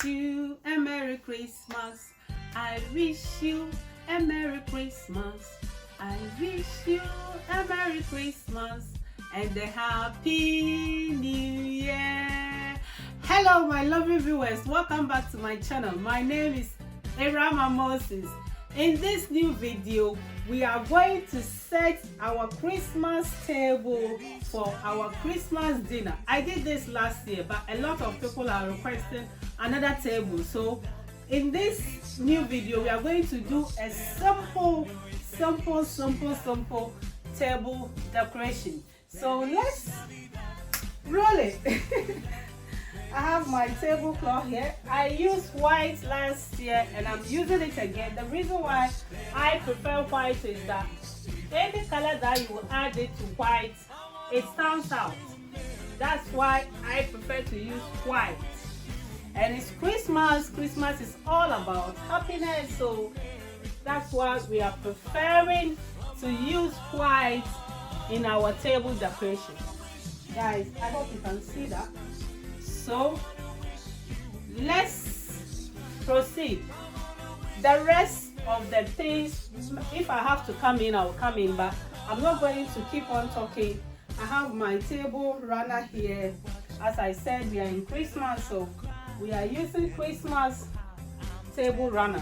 you a Merry Christmas. I wish you a Merry Christmas. I wish you a Merry Christmas and a Happy New Year. Hello, my lovely viewers. Welcome back to my channel. My name is Irama Moses. In this new video, we are going to set our Christmas table for our Christmas dinner. I did this last year, but a lot of people are requesting another table. So in this new video, we are going to do a simple table decoration. So let's roll it. I have my tablecloth here. I used white last year and I'm using it again. The reason why I prefer white is that any color that you add it to white, it stands out. That's why I prefer to use white. And it's Christmas. Christmas is all about happiness, so that's why we are preferring to use white in our table decoration. Guys, I hope you can see that. So let's proceed. The rest of the things, if I have to come in, I'll come in, but I'm not going to keep on talking. I have my table runner here. As I said, we are in Christmas, so we are using Christmas table runner.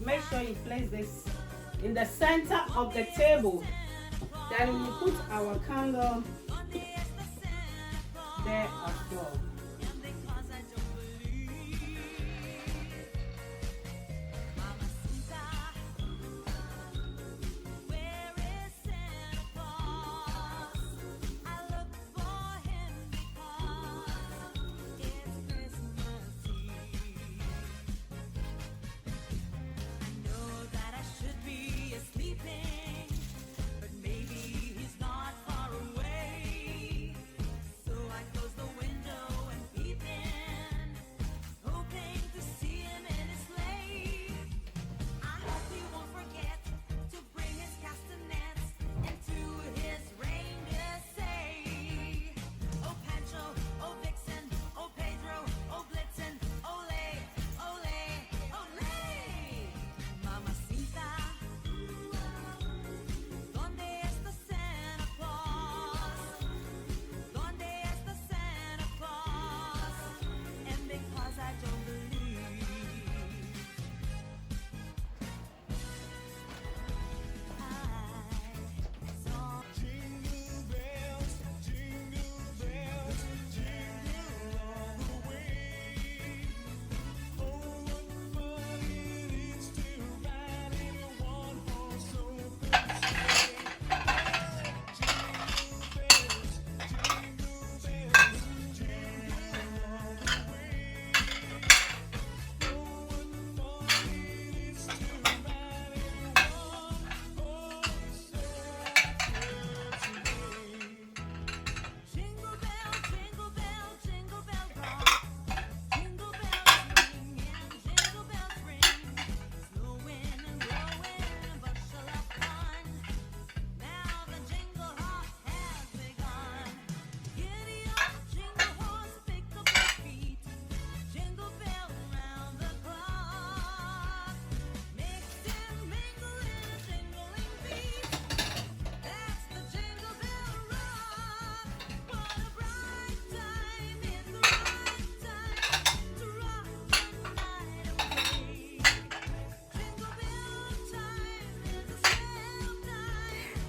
Make sure you place this in the center of the table. Then we put our candle there as well.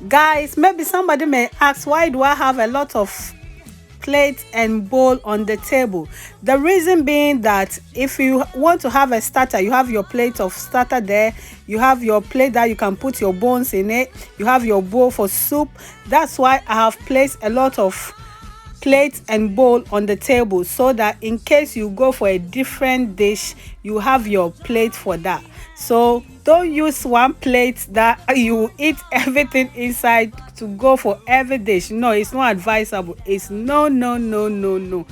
Guys, maybe somebody may ask, why do I have a lot of plate and bowl on the table. The reason being that if you want to have a starter, you have your plate of starter there, you have your plate that you can put your bones in it, you have your bowl for soup. That's why I have placed a lot of plate and bowl on the table, so that in case you go for a different dish, you have your plate for that. So don't use one plate that you eat everything inside to go for every dish. No, it's not advisable. It's no, no, no, no, no.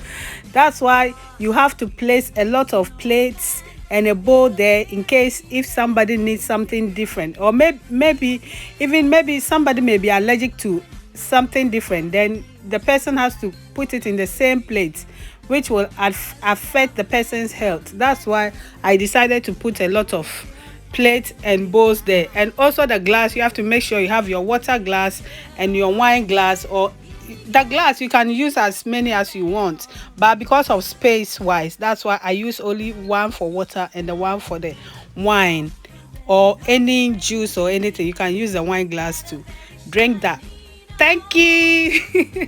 That's why you have to place a lot of plates and a bowl there, in case if somebody needs something different, or maybe somebody may be allergic to something different, then the person has to put it in the same plate, which will affect the person's health. That's why I decided to put a lot of plates and bowls there. And also the glass, you have to make sure you have your water glass and your wine glass, or the glass you can use as many as you want, but because of space wise, that's why I use only one for water and the one for the wine, or any juice or anything. You can use the wine glass to drink that. Thank you.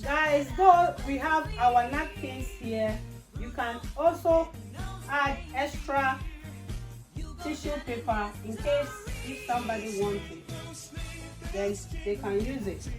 Guys, though we have our napkins here, you can also add extra tissue paper in case if somebody wants it, then they can use it.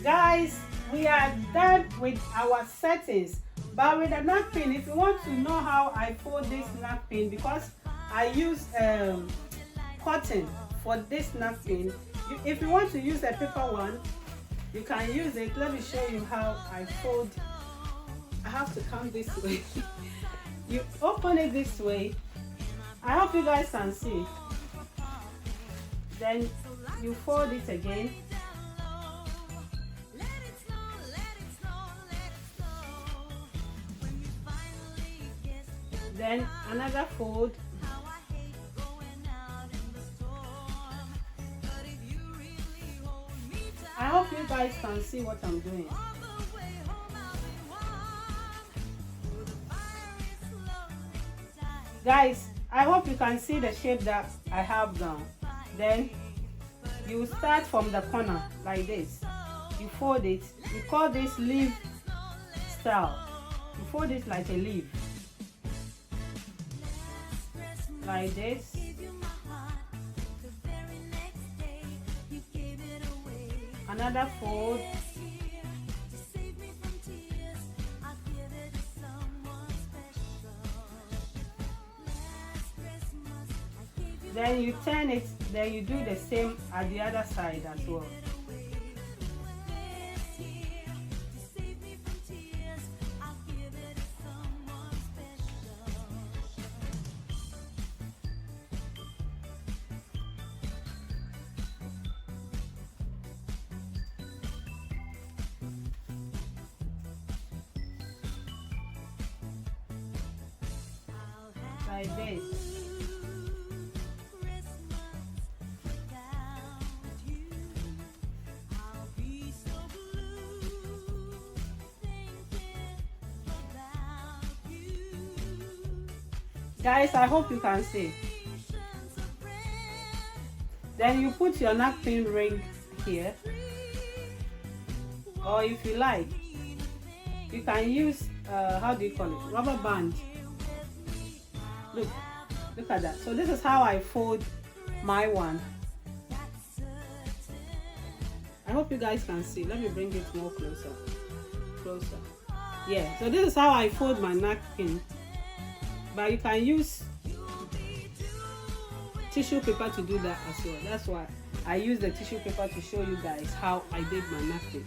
Guys, we are done with our settings, but with the napkin, if you want to know how I fold this napkin, because I use cotton for this napkin, if you want to use a paper one, you can use it. Let me show you how I fold. I have to come this way. You open it this way. I hope you guys can see. Then you fold it again. Then another fold. I hope you guys can see what I'm doing. Guys, I hope you can see the shape that I have now. Then you start from the corner like this. You fold it. We call this leaf style. You fold it like a leaf. Like this. Another fold. Then you turn it, then you do the same at the other side as well. Like this. Guys, I hope you can see. Then you put your napkin ring here, or if you like, you can use how do you call it, rubber band. Look at that. So this is how I fold my one. I hope you guys can see. Let me bring it more closer. Yeah, so this is how I fold my napkin. But you can use tissue paper to do that as well. That's why I use the tissue paper to show you guys how I did my napkin.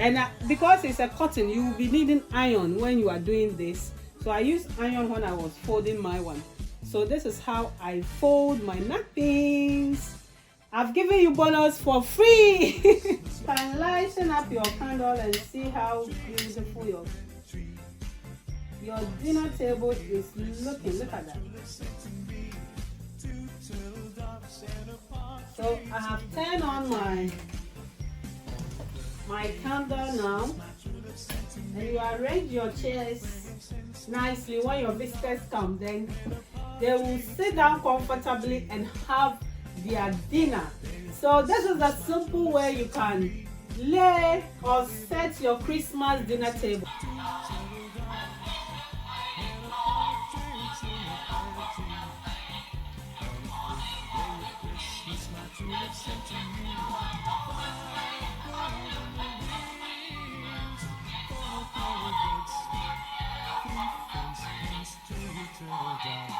And because it's a cotton, you will be needing iron when you are doing this. So I used iron when I was folding my one. So this is how I fold my napkins. I've given you bonus for free. You can lighten up your candle and see how beautiful your dinner table is looking. Look at that. So I have turned on my candle now, and you arrange your chairs nicely. When your visitors come, then they will sit down comfortably and have their dinner. So this is a simple way you can lay or set your Christmas dinner table. Down.